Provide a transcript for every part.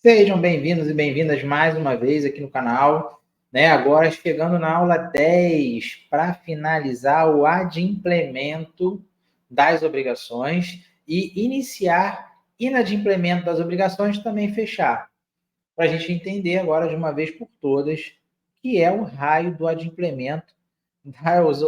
Sejam bem-vindos e bem-vindas mais uma vez aqui no canal, né? Agora chegando na aula 10 para finalizar o adimplemento das obrigações e iniciar inadimplemento das obrigações também fechar. Para a gente entender agora de uma vez por todas o que é o raio do adimplemento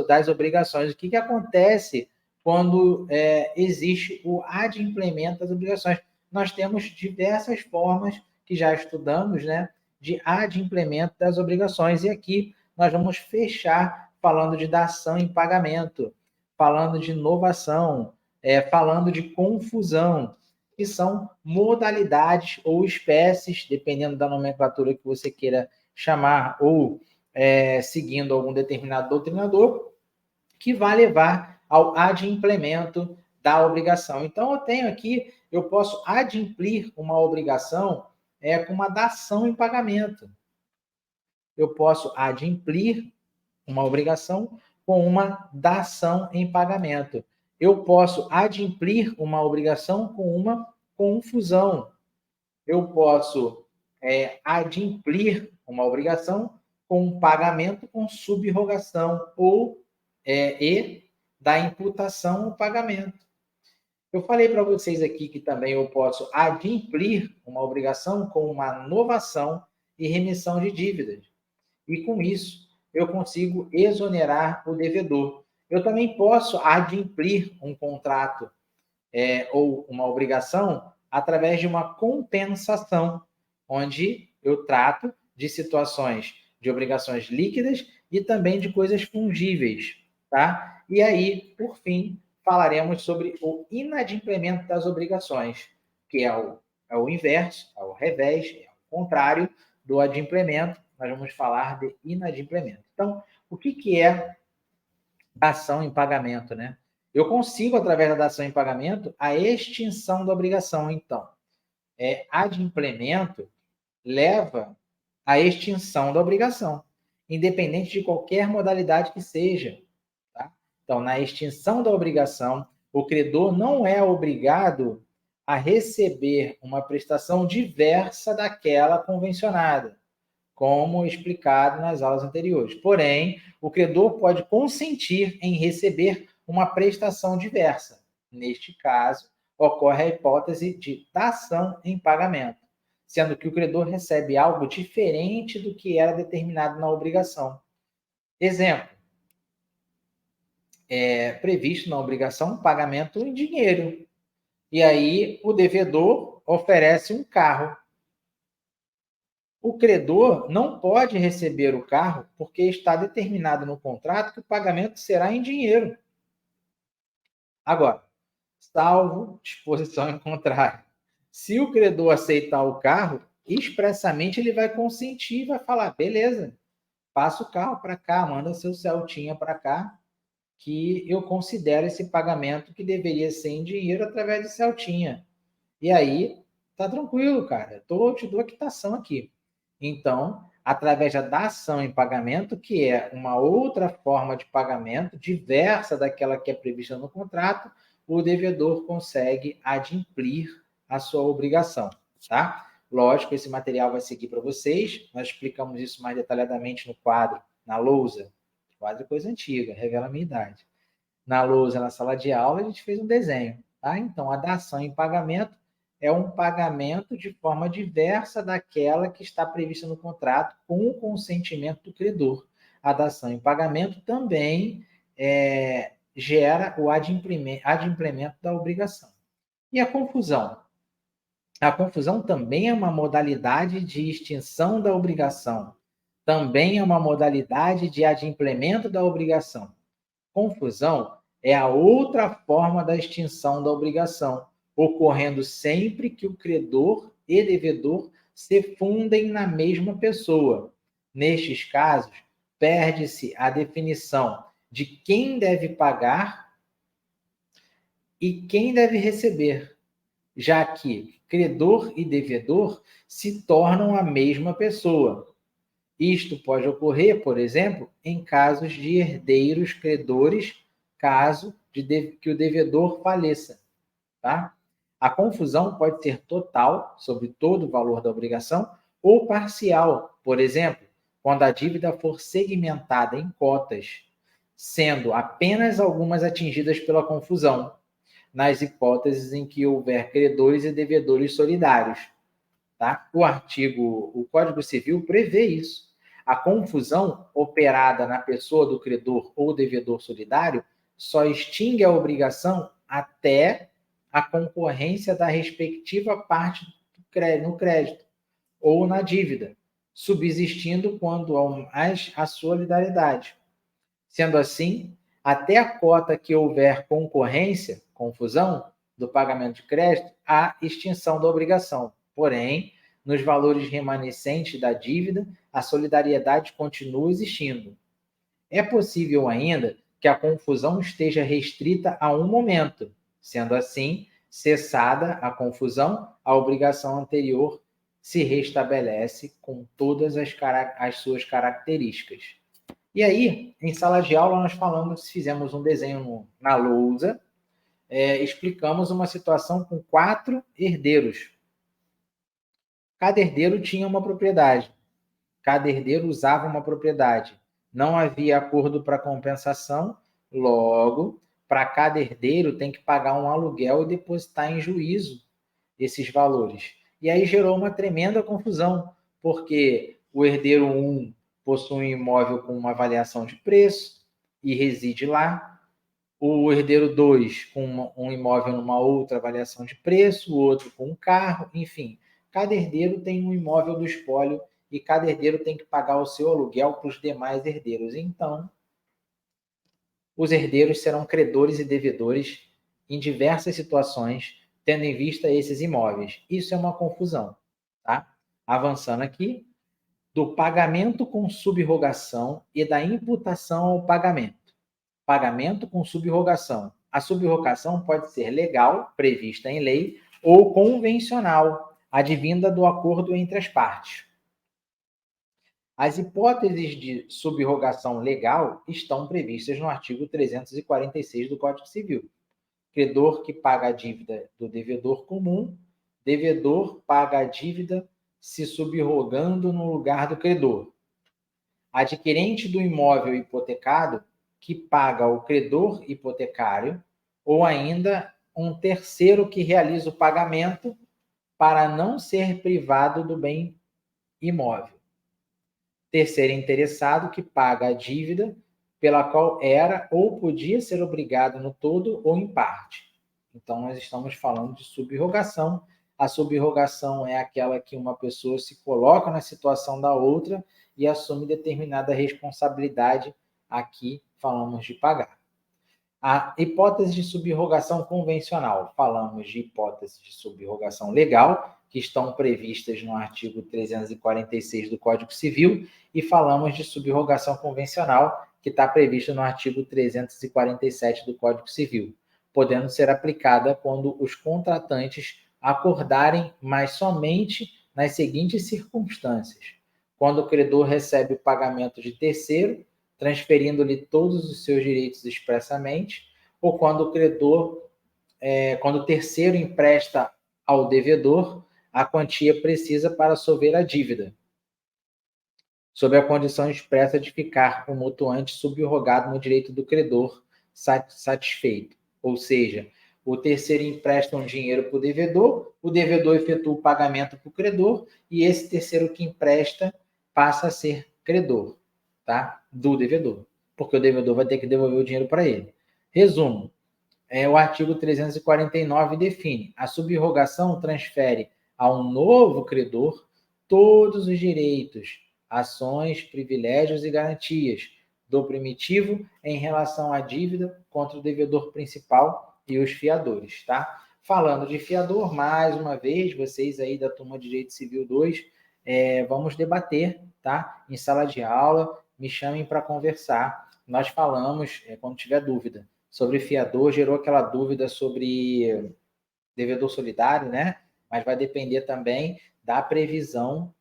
das obrigações. O que acontece quando existe o adimplemento das obrigações? Nós temos diversas formas que já estudamos, né, de adimplemento das obrigações. E aqui nós vamos fechar falando de dação em pagamento, falando de novação, falando de confusão, que são modalidades ou espécies, dependendo da nomenclatura que você queira chamar, ou seguindo algum determinado doutrinador, que vai levar ao adimplemento da obrigação. Então, eu posso adimplir uma obrigação com uma dação em pagamento. Eu posso adimplir uma obrigação com uma dação em pagamento. Eu posso adimplir uma obrigação com uma confusão. Eu posso adimplir uma obrigação com um pagamento com subrogação e da imputação ao pagamento. Eu falei para vocês aqui que também eu posso adimplir uma obrigação com uma novação e remissão de dívidas. E com isso, eu consigo exonerar o devedor. Eu também posso adimplir um contrato ou uma obrigação através de uma compensação, onde eu trato de situações de obrigações líquidas e também de coisas fungíveis, tá? E aí, por fim, falaremos sobre o inadimplemento das obrigações, que é o inverso, é o revés, é o contrário do adimplemento. Nós vamos falar de inadimplemento. Então, o que é dação em pagamento, né? Eu consigo, através da dação em pagamento, a extinção da obrigação. Então, adimplemento leva à extinção da obrigação, independente de qualquer modalidade que seja. Tá? Então, na extinção da obrigação, o credor não é obrigado a receber uma prestação diversa daquela convencionada, como explicado nas aulas anteriores. Porém, o credor pode consentir em receber uma prestação diversa. Neste caso, ocorre a hipótese de dação em pagamento, sendo que o credor recebe algo diferente do que era determinado na obrigação. Exemplo, previsto na obrigação pagamento em dinheiro. E aí o devedor oferece um carro. O credor não pode receber o carro porque está determinado no contrato que o pagamento será em dinheiro. Agora, salvo disposição em contrário. Se o credor aceitar o carro, expressamente ele vai consentir, vai falar, beleza, passa o carro para cá, manda seu Celtinha para cá, que eu considero esse pagamento que deveria ser em dinheiro através de Celtinha. E aí, tá tranquilo, cara. Eu te dou a quitação aqui. Então, através da dação em pagamento, que é uma outra forma de pagamento, diversa daquela que é prevista no contrato, o devedor consegue adimplir a sua obrigação, tá? Lógico, esse material vai seguir para vocês. Nós explicamos isso mais detalhadamente no quadro, na lousa. O quadro é coisa antiga, revela a minha idade. Na lousa, na sala de aula, a gente fez um desenho, tá? Então, a dação em pagamento é um pagamento de forma diversa daquela que está prevista no contrato com o consentimento do credor. A dação em pagamento também gera o adimplemento da obrigação. E a confusão? A confusão também é uma modalidade de extinção da obrigação. Também é uma modalidade de adimplemento da obrigação. Confusão é a outra forma da extinção da obrigação, ocorrendo sempre que o credor e devedor se fundem na mesma pessoa. Nestes casos, perde-se a definição de quem deve pagar e quem deve receber, já que credor e devedor se tornam a mesma pessoa. Isto pode ocorrer, por exemplo, em casos de herdeiros credores, caso que o devedor faleça. Tá? A confusão pode ser total, sobre todo o valor da obrigação, ou parcial, por exemplo, quando a dívida for segmentada em cotas, sendo apenas algumas atingidas pela confusão, nas hipóteses em que houver credores e devedores solidários. Tá? O Código Civil prevê isso. A confusão operada na pessoa do credor ou devedor solidário só extingue a obrigação até a concorrência da respectiva parte no crédito ou na dívida, subsistindo quando há a solidariedade. Sendo assim, até a cota que houver concorrência, confusão, do pagamento de crédito, há extinção da obrigação. Porém, nos valores remanescentes da dívida, a solidariedade continua existindo. É possível ainda que a confusão esteja restrita a um momento. Sendo assim, cessada a confusão, a obrigação anterior se restabelece com todas as suas características. E aí, em sala de aula, nós fizemos um desenho na lousa, explicamos uma situação com 4 herdeiros. Cada herdeiro tinha uma propriedade. Cada herdeiro usava uma propriedade. Não havia acordo para compensação, logo, para cada herdeiro tem que pagar um aluguel e depositar em juízo esses valores. E aí gerou uma tremenda confusão, porque o herdeiro 1 possui um imóvel com uma avaliação de preço e reside lá. O herdeiro 2 com um imóvel numa outra avaliação de preço, o outro com um carro, enfim. Cada herdeiro tem um imóvel do espólio e cada herdeiro tem que pagar o seu aluguel para os demais herdeiros. Então, os herdeiros serão credores e devedores em diversas situações, tendo em vista esses imóveis. Isso é uma confusão. Tá? Avançando aqui, do pagamento com subrogação e da imputação ao pagamento. Pagamento com subrogação. A subrogação pode ser legal, prevista em lei, ou convencional, advinda do acordo entre as partes. As hipóteses de subrogação legal estão previstas no artigo 346 do Código Civil. Credor que paga a dívida do devedor comum, devedor paga a dívida se subrogando no lugar do credor. Adquirente do imóvel hipotecado que paga ao credor hipotecário, ou ainda um terceiro que realiza o pagamento para não ser privado do bem imóvel. Terceiro interessado que paga a dívida pela qual era ou podia ser obrigado no todo ou em parte. Então, nós estamos falando de subrogação. A subrogação é aquela que uma pessoa se coloca na situação da outra e assume determinada responsabilidade. Aqui falamos de pagar. A hipótese de subrogação convencional. Falamos de hipótese de subrogação legal, que estão previstas no artigo 346 do Código Civil, e falamos de subrogação convencional, que está prevista no artigo 347 do Código Civil, podendo ser aplicada quando os contratantes acordarem, mas somente nas seguintes circunstâncias: quando o credor recebe o pagamento de terceiro, transferindo-lhe todos os seus direitos expressamente, ou quando o credor, quando o terceiro empresta ao devedor a quantia precisa para solver a dívida, sob a condição expressa de ficar o mutuante subrogado no direito do credor satisfeito. Ou seja, o terceiro empresta um dinheiro para o devedor efetua o pagamento para o credor, e esse terceiro que empresta passa a ser credor, tá? Do devedor, porque o devedor vai ter que devolver o dinheiro para ele. Resumo, o artigo 349 define: a subrogação transfere a um novo credor todos os direitos, ações, privilégios e garantias do primitivo em relação à dívida contra o devedor principal e os fiadores, tá? Falando de fiador, mais uma vez, vocês aí da turma de Direito Civil 2, vamos debater, tá? Em sala de aula, me chamem para conversar. Nós falamos, quando tiver dúvida, sobre fiador, gerou aquela dúvida sobre devedor solidário, né? Mas vai depender também da previsão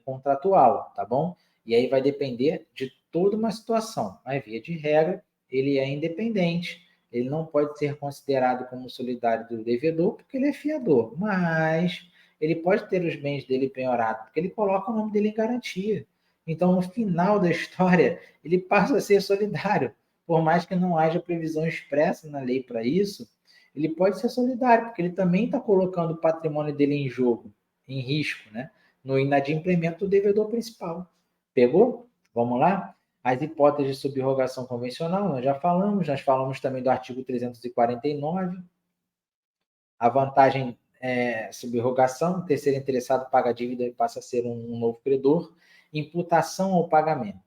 contratual, tá bom? E aí vai depender de toda uma situação. Mas, via de regra, ele é independente ele não pode ser considerado como solidário do devedor, porque ele é fiador, mas ele pode ter os bens dele penhorados, porque ele coloca o nome dele em garantia. Então, no final da história, ele passa a ser solidário. Por mais que não haja previsão expressa na lei para isso, ele pode ser solidário, porque ele também está colocando o patrimônio dele em jogo, em risco, né? No inadimplemento do devedor principal. Pegou? Vamos lá? As hipóteses de subrogação convencional, nós falamos também do artigo 349. A vantagem subrogação, o terceiro interessado paga a dívida e passa a ser um novo credor. Imputação ao pagamento.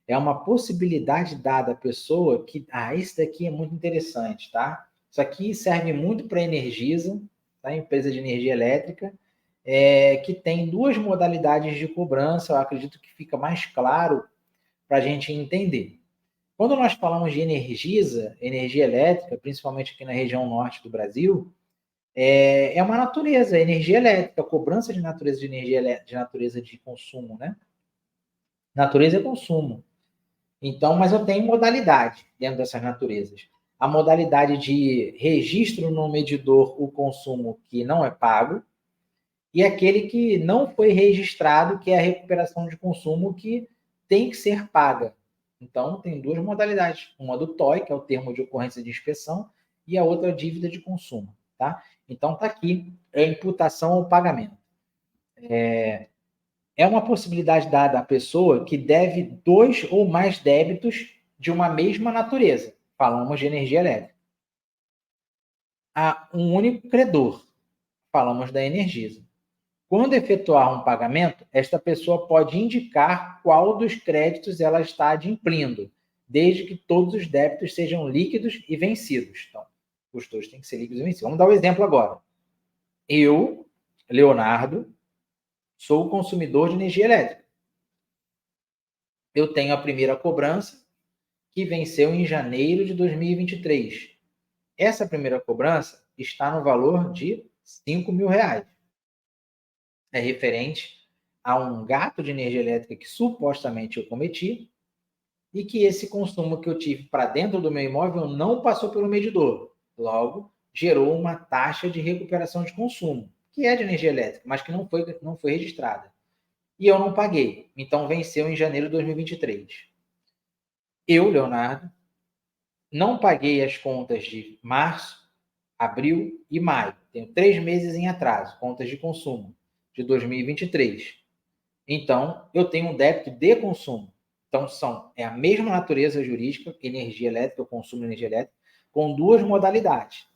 É uma possibilidade dada à pessoa que... esse daqui é muito interessante, tá? Isso aqui serve muito para a Energisa, tá? Empresa de energia elétrica, que tem duas modalidades de cobrança. Eu acredito que fica mais claro para a gente entender. Quando nós falamos de Energisa, energia elétrica, principalmente aqui na região norte do Brasil, é uma natureza, energia elétrica, cobrança de natureza de energia de natureza de consumo, né? Natureza é consumo. Então, mas eu tenho modalidade dentro dessas naturezas. A modalidade de registro no medidor o consumo que não é pago, e aquele que não foi registrado, que é a recuperação de consumo que tem que ser paga. Então, tem duas modalidades. Uma do TOI, que é o termo de ocorrência de inspeção, e a outra dívida de consumo. Tá? Então, está aqui, é imputação ao pagamento. É uma possibilidade dada à pessoa que deve 2 ou mais débitos de uma mesma natureza. Falamos de energia elétrica. Há um único credor. Falamos da Energisa. Quando efetuar um pagamento, esta pessoa pode indicar qual dos créditos ela está adimplindo, desde que todos os débitos sejam líquidos e vencidos. Então, os dois têm que ser líquidos e vencidos. Vamos dar um exemplo agora. Eu, Leonardo, sou consumidor de energia elétrica. Eu tenho a primeira cobrança, que venceu em janeiro de 2023. Essa primeira cobrança está no valor de R$5.000. É referente a um gasto de energia elétrica que supostamente eu cometi e que esse consumo que eu tive para dentro do meu imóvel não passou pelo medidor. Logo, gerou uma taxa de recuperação de consumo, que é de energia elétrica, mas que não foi registrada. E eu não paguei. Então, venceu em janeiro de 2023. Eu, Leonardo, não paguei as contas de março, abril e maio. Tenho 3 meses em atraso, contas de consumo, de 2023. Então, eu tenho um débito de consumo. Então, é a mesma natureza jurídica, energia elétrica, eu consumo energia elétrica, com duas modalidades.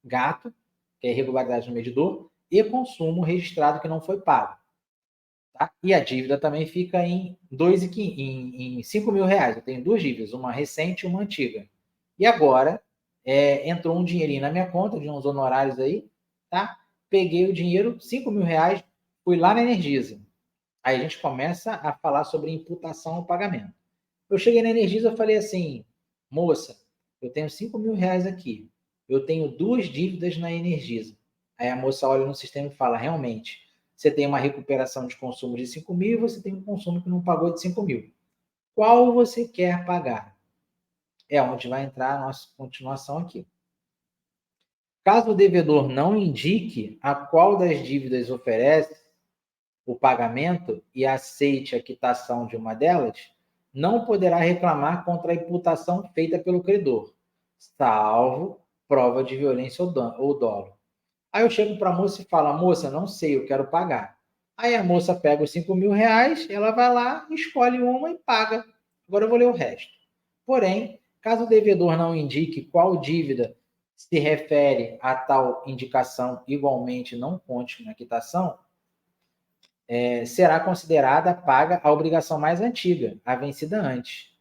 Gato, que é irregularidade no medidor, e consumo registrado que não foi pago. Tá? E a dívida também fica em R$5.000. Eu tenho duas dívidas, uma recente e uma antiga. E agora, entrou um dinheirinho na minha conta, de uns honorários aí, tá? Peguei o dinheiro, R$5.000, fui lá na Energisa. Aí a gente começa a falar sobre imputação ao pagamento. Eu cheguei na Energisa e falei assim, moça, eu tenho R$5.000 aqui. Eu tenho duas dívidas na Energisa. Aí a moça olha no sistema e fala, realmente, você tem uma recuperação de consumo de 5.000 e você tem um consumo que não pagou de 5.000. Qual você quer pagar? É onde vai entrar a nossa continuação aqui. Caso o devedor não indique a qual das dívidas oferece o pagamento e aceite a quitação de uma delas, não poderá reclamar contra a imputação feita pelo credor, salvo prova de violência ou dolo. Aí eu chego para a moça e falo, moça, não sei, eu quero pagar. Aí a moça pega os R$5.000, ela vai lá, escolhe uma e paga. Agora eu vou ler o resto. Porém, caso o devedor não indique qual dívida se refere a tal indicação, igualmente não conte na quitação, será considerada paga a obrigação mais antiga, a vencida antes.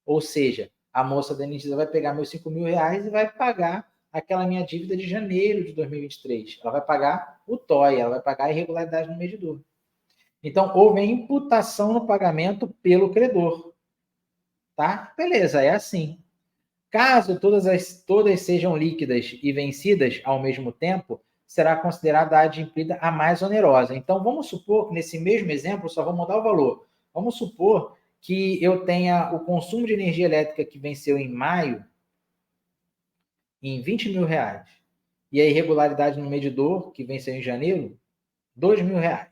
Ou seja, a moça da Energisa vai pegar meus R$5.000 e vai pagar aquela minha dívida de janeiro de 2023. Ela vai pagar o TOI, ela vai pagar a irregularidade no medidor. Então, houve a imputação no pagamento pelo credor. Tá? Beleza, é assim. Caso todas sejam líquidas e vencidas ao mesmo tempo, será considerada a adimplida a mais onerosa. Então, vamos supor que nesse mesmo exemplo, só vou mudar o valor. Vamos supor que eu tenha o consumo de energia elétrica que venceu em maio em 20 mil reais. E a irregularidade no medidor, que venceu em janeiro, 2 mil reais.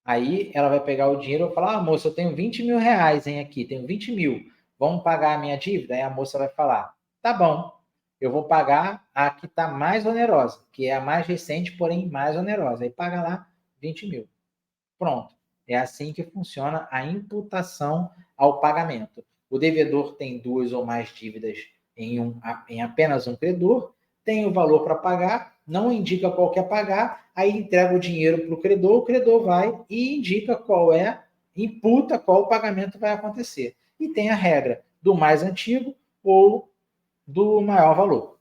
Aí ela vai pegar o dinheiro e falar, moça, eu tenho 20 mil reais aqui, tenho 20 mil, vamos pagar a minha dívida? Aí a moça vai falar, tá bom, eu vou pagar a que está mais onerosa, que é a mais recente, porém mais onerosa. Aí paga lá 20 mil. Pronto. É assim que funciona a imputação ao pagamento. O devedor tem duas ou mais dívidas em apenas um credor, tem o valor para pagar, não indica qual quer pagar, aí entrega o dinheiro para o credor vai e indica imputa qual pagamento vai acontecer. E tem a regra do mais antigo ou do maior valor.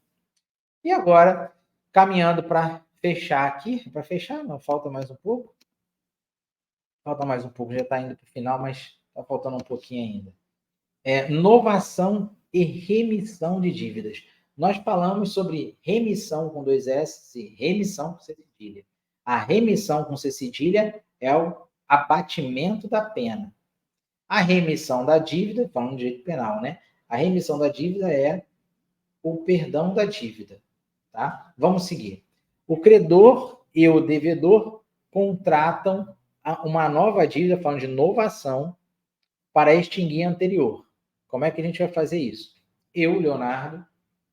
E agora, caminhando para fechar aqui, para fechar, não, falta mais um pouco. Falta mais um pouco, já está indo para o final, mas está faltando um pouquinho ainda. Novação e remissão de dívidas. Nós falamos sobre remissão com 2 S e remissão com C cedilha. A remissão com C cedilha é o abatimento da pena. A remissão da dívida, falando de direito penal, né? A remissão da dívida é o perdão da dívida. Tá? Vamos seguir. O credor e o devedor contratam uma nova dívida, falando de novação, para extinguir a anterior. Como é que a gente vai fazer isso? Eu, Leonardo,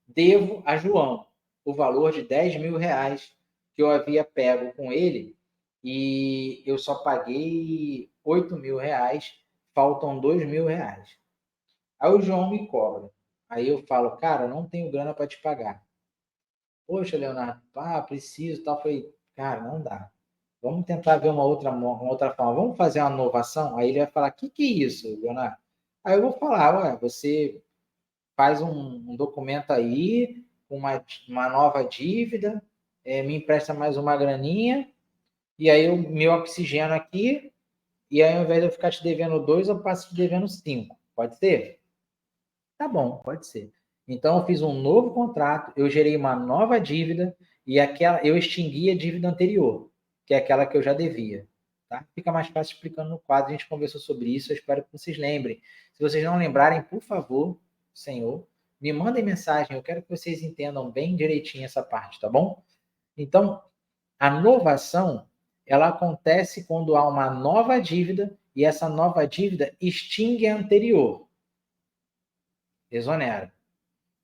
devo a João o valor de 10 mil reais que eu havia pego com ele e eu só paguei 8 mil reais, faltam 2 mil reais. Aí o João me cobra. Aí eu falo, cara, não tenho grana para te pagar. Poxa, Leonardo, preciso, tal. Falei, cara, não dá. Vamos tentar ver uma outra forma. Vamos fazer uma inovação? Aí ele vai falar, que é isso, Leonardo? Aí eu vou falar, ué, você faz um documento aí, uma nova dívida, me empresta mais uma graninha, e aí eu me oxigeno aqui, e aí ao invés de eu ficar te devendo 2, eu passo te devendo 5. Pode ser? Tá bom, pode ser. Então eu fiz um novo contrato, eu gerei uma nova dívida, e eu extingui a dívida anterior, que é aquela que eu já devia. Tá? Fica mais fácil explicando no quadro, a gente conversou sobre isso, eu espero que vocês lembrem. Se vocês não lembrarem, por favor, Senhor, me mandem mensagem, eu quero que vocês entendam bem direitinho essa parte, tá bom? Então, a novação, ela acontece quando há uma nova dívida e essa nova dívida extingue a anterior. Exonera.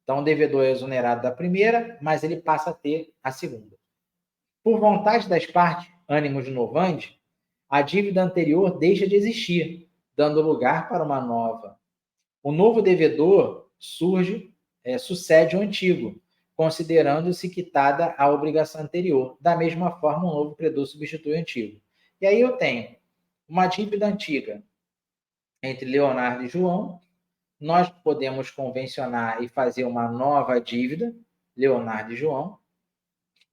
Então, o devedor é exonerado da primeira, mas ele passa a ter a segunda. Por vontade das partes, ânimos novandi, a dívida anterior deixa de existir, dando lugar para uma nova. O novo devedor sucede o antigo, considerando-se quitada a obrigação anterior. Da mesma forma, um novo credor substitui o antigo. E aí eu tenho uma dívida antiga entre Leonardo e João. Nós podemos convencionar e fazer uma nova dívida, Leonardo e João.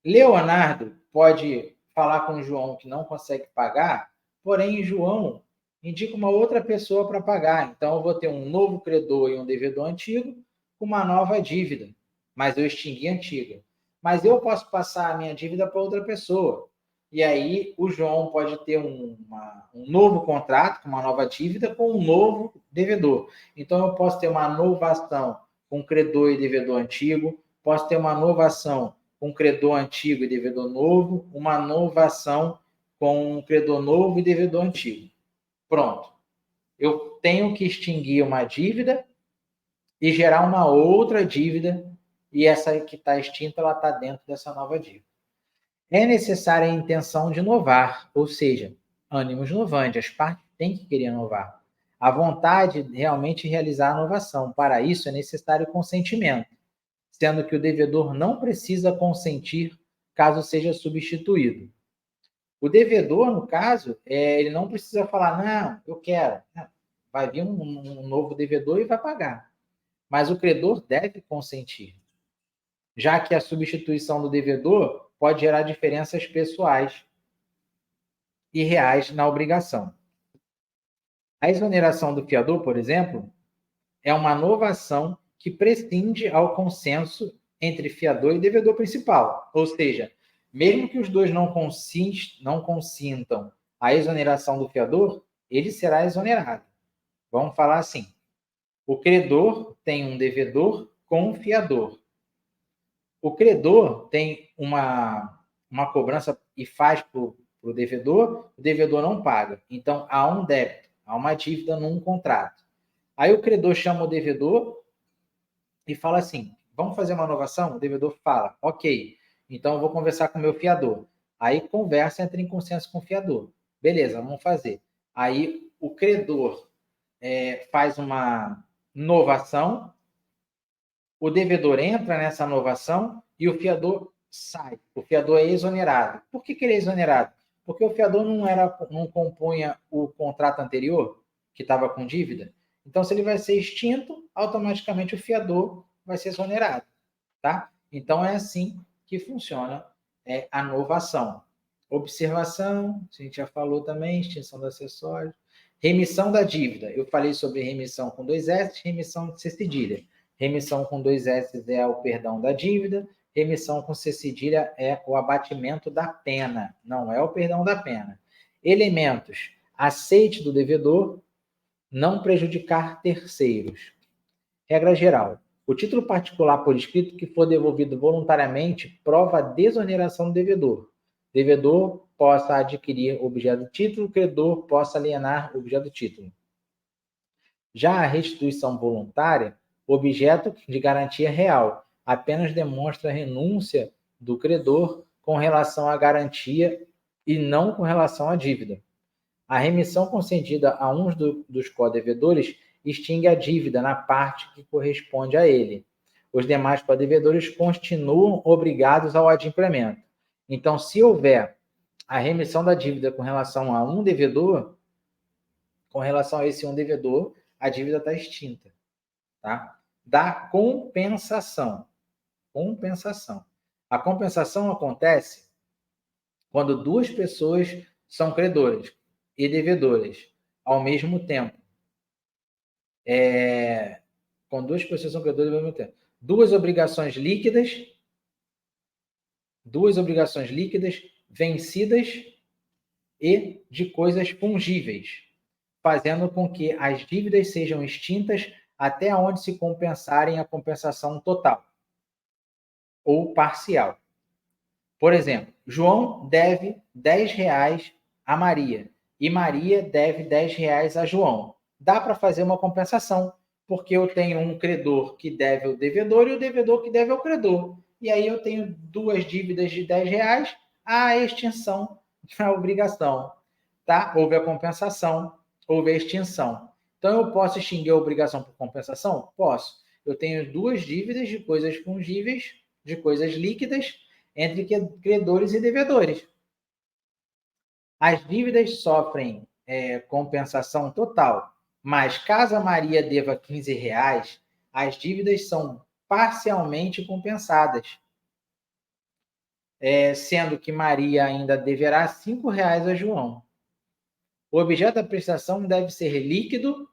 Leonardo pode falar com o João que não consegue pagar, porém João indica uma outra pessoa para pagar. Então eu vou ter um novo credor e um devedor antigo com uma nova dívida, mas eu extingui a antiga. Mas eu posso passar a minha dívida para outra pessoa. E aí o João pode ter um novo contrato, com uma nova dívida, com um novo devedor. Então eu posso ter uma novação com credor e devedor antigo, posso ter uma novação com credor antigo e devedor novo, uma novação com um credor novo e devedor antigo. Pronto. Eu tenho que extinguir uma dívida e gerar uma outra dívida, e essa que está extinta, ela está dentro dessa nova dívida. É necessária a intenção de inovar, ou seja, ânimos novandi, as partes têm que querer inovar. A vontade de realmente realizar a inovação. Para isso é necessário consentimento, sendo que o devedor não precisa consentir caso seja substituído. O devedor, no caso, ele não precisa falar, não, eu quero. Vai vir um novo devedor e vai pagar. Mas o credor deve consentir, já que a substituição do devedor pode gerar diferenças pessoais e reais na obrigação. A exoneração do fiador, por exemplo, é uma novação que prescinde ao consenso entre fiador e devedor principal. Ou seja, mesmo que os dois não consintam a exoneração do fiador, ele será exonerado. Vamos falar assim: o credor tem um devedor com um fiador. o credor tem uma cobrança e faz para o devedor não paga. Então, há um débito, há uma dívida num contrato. Aí o credor chama o devedor e fala assim, vamos fazer uma inovação? O devedor fala, ok, então eu vou conversar com o meu fiador. Aí conversa, entra em consenso com o fiador. Beleza, vamos fazer. Aí o credor faz uma inovação, o devedor entra nessa inovação e o fiador sai. O fiador é exonerado. Por que ele é exonerado? Porque o fiador não compunha o contrato anterior, que estava com dívida. Então, se ele vai ser extinto, automaticamente o fiador vai ser exonerado. Tá? Então, é assim que funciona a novação. Observação, a gente já falou também, extinção do acessório. Remissão da dívida. Eu falei sobre remissão com 2 S, remissão de C cedilha. Remissão com 2 S é o perdão da dívida. Remissão com C cedilha é o abatimento da pena, não é o perdão da pena. Elementos. Aceite do devedor, não prejudicar terceiros. Regra geral. O título particular por escrito que for devolvido voluntariamente prova a desoneração do devedor. Devedor possa adquirir objeto do título, credor possa alienar objeto do título. Já a restituição voluntária, objeto de garantia real, apenas demonstra a renúncia do credor com relação à garantia e não com relação à dívida. A remissão concedida a uns dos codevedores extingue a dívida na parte que corresponde a ele. Os demais codevedores continuam obrigados ao adimplemento. Então, se houver a remissão da dívida com relação a um devedor, com relação a esse um devedor, a dívida está extinta. Tá? Da compensação. Compensação. A compensação acontece quando duas pessoas são credoras e devedoras ao mesmo tempo. Com duas pessoas são credoras ao mesmo tempo. Duas obrigações líquidas vencidas e de coisas fungíveis, fazendo com que as dívidas sejam extintas até onde se compensarem a compensação total ou parcial. Por exemplo, João deve R$10 a Maria e Maria deve R$10 a João. Dá para fazer uma compensação, porque eu tenho um credor que deve ao devedor e o devedor que deve ao credor. E aí eu tenho duas dívidas de R$10, a extinção da obrigação. Tá? Houve a compensação, houve a extinção. Então, eu posso extinguir a obrigação por compensação? Posso. Eu tenho duas dívidas de coisas fungíveis, de coisas líquidas, entre credores e devedores. As dívidas sofrem compensação total, mas caso a Maria deva R$15, as dívidas são parcialmente compensadas, sendo que Maria ainda deverá R$5 a João. O objeto da prestação deve ser líquido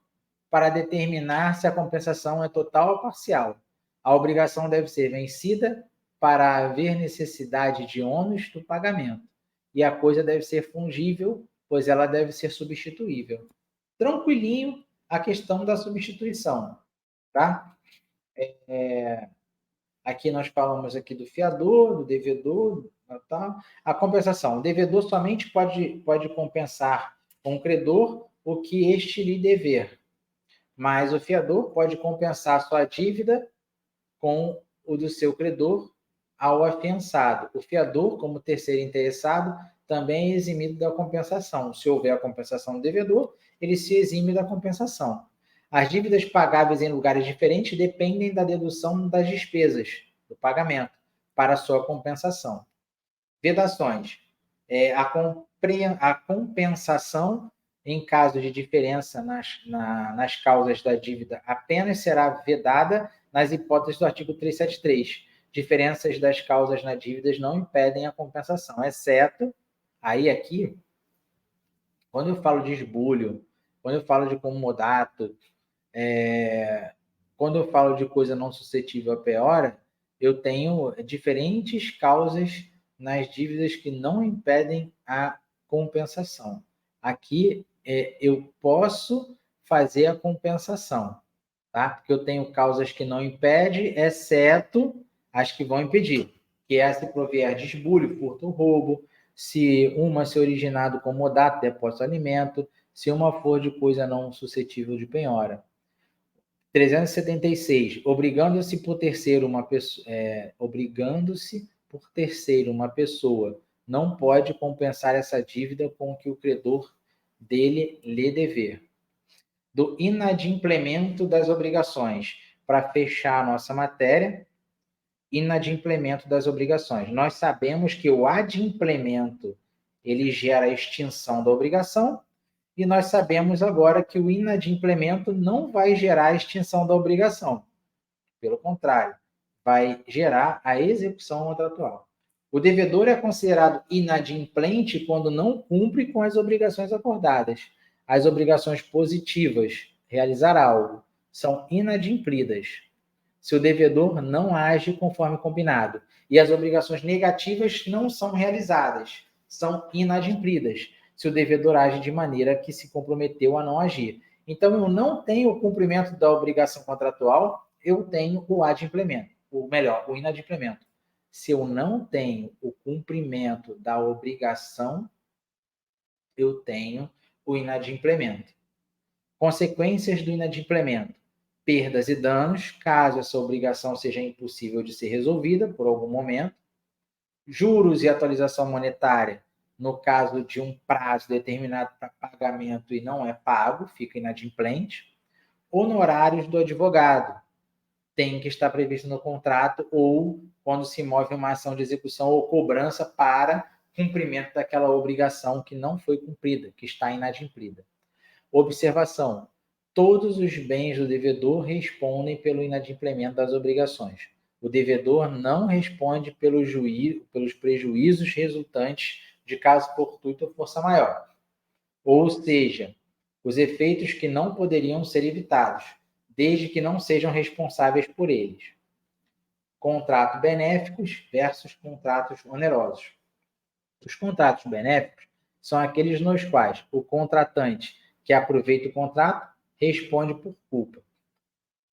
para determinar se a compensação é total ou parcial. A obrigação deve ser vencida para haver necessidade de ônus do pagamento. E a coisa deve ser fungível, pois ela deve ser substituível. Tranquilinho a questão da substituição. Tá? Aqui nós falamos aqui do fiador, do devedor, tá? A compensação. O devedor somente pode compensar com o credor o que este lhe dever, mas o fiador pode compensar sua dívida com o do seu credor ao afiançado. O fiador, como terceiro interessado, também é eximido da compensação. Se houver a compensação do devedor, ele se exime da compensação. As dívidas pagáveis em lugares diferentes dependem da dedução das despesas do pagamento para sua compensação. Vedações. A compensação em caso de diferença nas causas da dívida apenas será vedada nas hipóteses do artigo 373. Diferenças das causas na dívida não impedem a compensação, exceto, aí aqui, quando eu falo de esbulho, quando eu falo de comodato, quando eu falo de coisa não suscetível a penhora, eu tenho diferentes causas nas dívidas que não impedem a compensação. Aqui eu posso fazer a compensação, tá? Porque eu tenho causas que não impedem, exceto as que vão impedir, que é se provier de esbulho, furto ou roubo, se uma se originar do comodato, depósito de alimento, se uma for de coisa não suscetível de penhora. 376. Obrigando-se por terceiro uma pessoa não pode compensar essa dívida com o que o credor dele lhe dever. Do inadimplemento das obrigações. Para fechar a nossa matéria, inadimplemento das obrigações. Nós sabemos que o adimplemento ele gera a extinção da obrigação, e nós sabemos agora que o inadimplemento não vai gerar a extinção da obrigação. Pelo contrário, vai gerar a execução contratual. O devedor é considerado inadimplente quando não cumpre com as obrigações acordadas. As obrigações positivas, realizar algo, são inadimplidas se o devedor não age conforme combinado. E as obrigações negativas não são realizadas, são inadimplidas se o devedor age de maneira que se comprometeu a não agir. Então, eu não tenho o cumprimento da obrigação contratual, eu tenho o adimplemento, ou melhor, o inadimplemento. Se eu não tenho o cumprimento da obrigação, eu tenho o inadimplemento. Consequências do inadimplemento: perdas e danos, caso essa obrigação seja impossível de ser resolvida por algum momento. Juros e atualização monetária, no caso de um prazo determinado para pagamento e não é pago, fica inadimplente. Honorários do advogado, tem que estar previsto no contrato ou quando se move uma ação de execução ou cobrança para cumprimento daquela obrigação que não foi cumprida, que está inadimplida. Observação: todos os bens do devedor respondem pelo inadimplemento das obrigações. O devedor não responde pelos prejuízos resultantes de caso fortuito ou força maior. Ou seja, os efeitos que não poderiam ser evitados, desde que não sejam responsáveis por eles. Contratos benéficos versus contratos onerosos. Os contratos benéficos são aqueles nos quais o contratante que aproveita o contrato responde por culpa.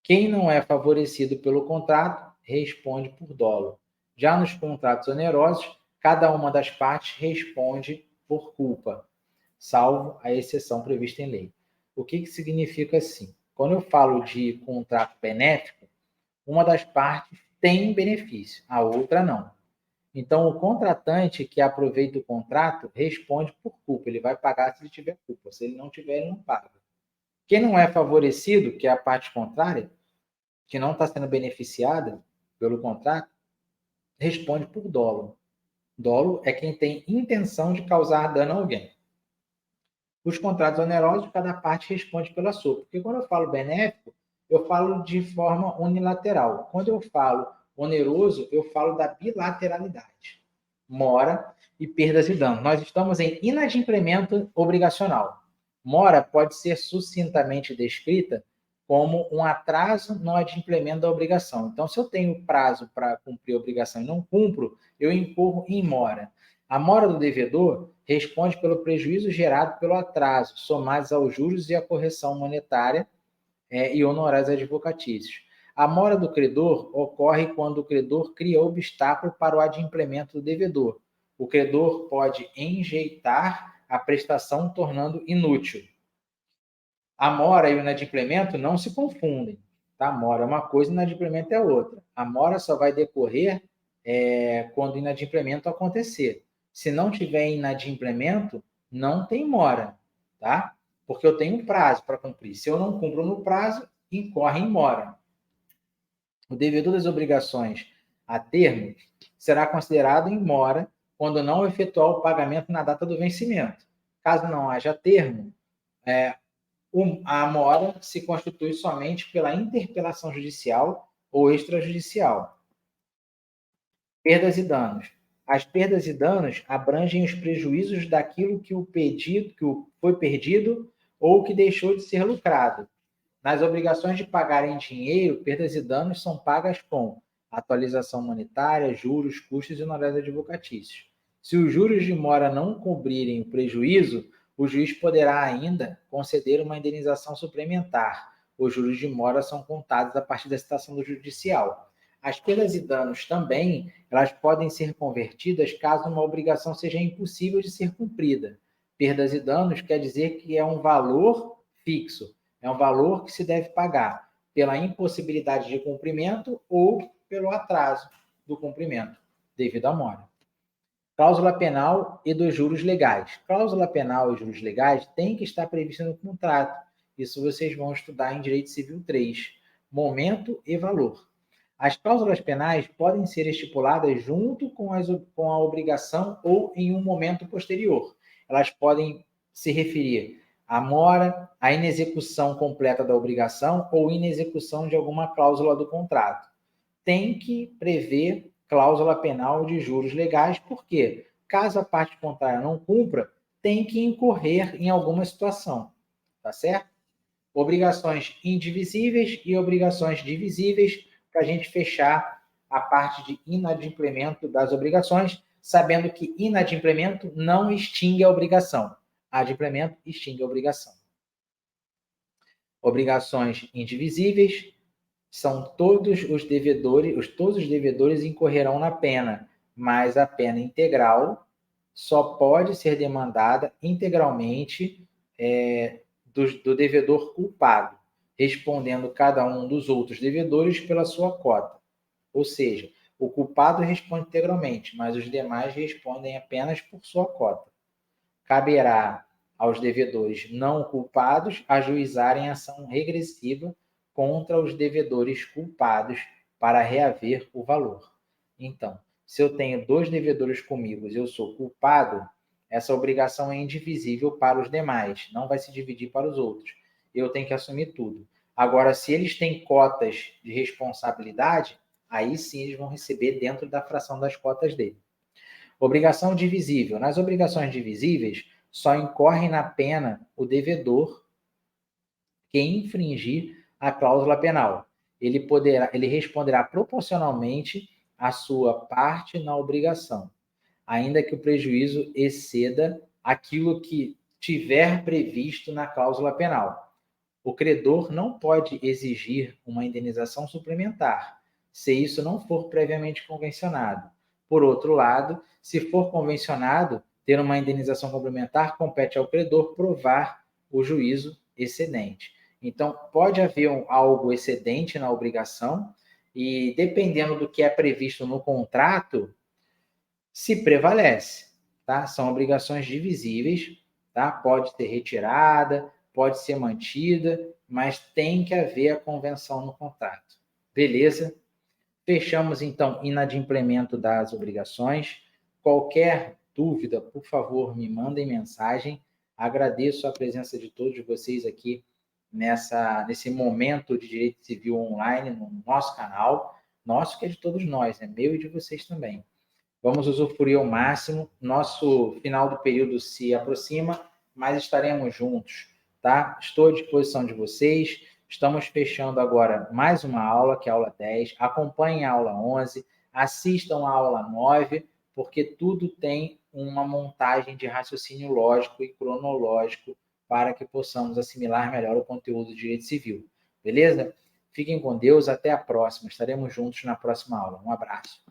Quem não é favorecido pelo contrato responde por dolo. Já nos contratos onerosos, cada uma das partes responde por culpa, salvo a exceção prevista em lei. O que significa assim? Quando eu falo de contrato benéfico, uma das partes tem benefício, a outra não. Então, o contratante que aproveita o contrato responde por culpa. Ele vai pagar se ele tiver culpa. Se ele não tiver, ele não paga. Quem não é favorecido, que é a parte contrária, que não está sendo beneficiada pelo contrato, responde por dolo. Dolo é quem tem intenção de causar dano a alguém. Os contratos onerosos, cada parte responde pela sua. Porque quando eu falo benéfico, eu falo de forma unilateral. Quando eu falo oneroso, eu falo da bilateralidade. Mora e perdas e danos. Nós estamos em inadimplemento obrigacional. Mora pode ser sucintamente descrita como um atraso no adimplemento da obrigação. Então, se eu tenho prazo para cumprir a obrigação e não cumpro, eu incorro em mora. A mora do devedor responde pelo prejuízo gerado pelo atraso, somados aos juros e à correção monetária e honorários advocatícios. A mora do credor ocorre quando o credor cria obstáculo para o adimplemento do devedor. O credor pode enjeitar a prestação, tornando inútil. A mora e o inadimplemento não se confundem. Tá? A mora é uma coisa e o inadimplemento é outra. A mora só vai decorrer quando o inadimplemento acontecer. Se não tiver inadimplemento, não tem mora, tá? Porque eu tenho um prazo para cumprir. Se eu não cumpro no prazo, incorre em mora. O devedor das obrigações a termo será considerado em mora quando não efetuar o pagamento na data do vencimento. Caso não haja termo, a mora se constitui somente pela interpelação judicial ou extrajudicial. Perdas e danos. As perdas e danos abrangem os prejuízos daquilo que foi perdido ou que deixou de ser lucrado. Nas obrigações de pagar em dinheiro, perdas e danos são pagas com atualização monetária, juros, custos e honorários advocatícios. Se os juros de mora não cobrirem o prejuízo, o juiz poderá ainda conceder uma indenização suplementar. Os juros de mora são contados a partir da citação do judicial. As perdas e danos também, elas podem ser convertidas caso uma obrigação seja impossível de ser cumprida. Perdas e danos quer dizer que é um valor fixo, é um valor que se deve pagar pela impossibilidade de cumprimento ou pelo atraso do cumprimento, devido à mora. Cláusula penal e dos juros legais. Cláusula penal e juros legais tem que estar prevista no contrato. Isso vocês vão estudar em Direito Civil 3. Momento e valor. As cláusulas penais podem ser estipuladas junto com a obrigação ou em um momento posterior. Elas podem se referir à mora, à inexecução completa da obrigação ou inexecução de alguma cláusula do contrato. Tem que prever cláusula penal de juros legais, porque caso a parte contrária não cumpra, tem que incorrer em alguma situação, tá certo? Obrigações indivisíveis e obrigações divisíveis, para a gente fechar a parte de inadimplemento das obrigações, sabendo que inadimplemento não extingue a obrigação. Adimplemento extingue a obrigação. Obrigações indivisíveis são todos os devedores incorrerão na pena, mas a pena integral só pode ser demandada integralmente do devedor culpado, respondendo cada um dos outros devedores pela sua cota. Ou seja, o culpado responde integralmente, mas os demais respondem apenas por sua cota. Caberá aos devedores não culpados ajuizarem ação regressiva contra os devedores culpados para reaver o valor. Então, se eu tenho 2 devedores comigo e eu sou culpado, essa obrigação é indivisível para os demais, não vai se dividir para os outros. Eu tenho que assumir tudo. Agora, se eles têm cotas de responsabilidade, aí sim eles vão receber dentro da fração das cotas dele. Obrigação divisível. Nas obrigações divisíveis, só incorre na pena o devedor que infringir a cláusula penal. Ele responderá proporcionalmente à sua parte na obrigação, ainda que o prejuízo exceda aquilo que tiver previsto na cláusula penal. O credor não pode exigir uma indenização suplementar, se isso não for previamente convencionado. Por outro lado, se for convencionado ter uma indenização complementar, compete ao credor provar o juízo excedente. Então, pode haver algo excedente na obrigação e, dependendo do que é previsto no contrato, se prevalece, tá? São obrigações divisíveis, tá? Pode ser retirada, pode ser mantida, mas tem que haver a convenção no contrato. Beleza? Fechamos, então, inadimplemento das obrigações. Qualquer dúvida, por favor, me mandem mensagem. Agradeço a presença de todos vocês aqui nesse momento de direito civil online no nosso canal. Nosso que é de todos nós, é meu e de vocês também. Vamos usufruir ao máximo. Nosso final do período se aproxima, mas estaremos juntos, tá? Estou à disposição de vocês. Estamos fechando agora mais uma aula, que é a aula 10. Acompanhem a aula 11, assistam a aula 9, porque tudo tem uma montagem de raciocínio lógico e cronológico para que possamos assimilar melhor o conteúdo do direito civil. Beleza? Fiquem com Deus, até a próxima. Estaremos juntos na próxima aula. Um abraço.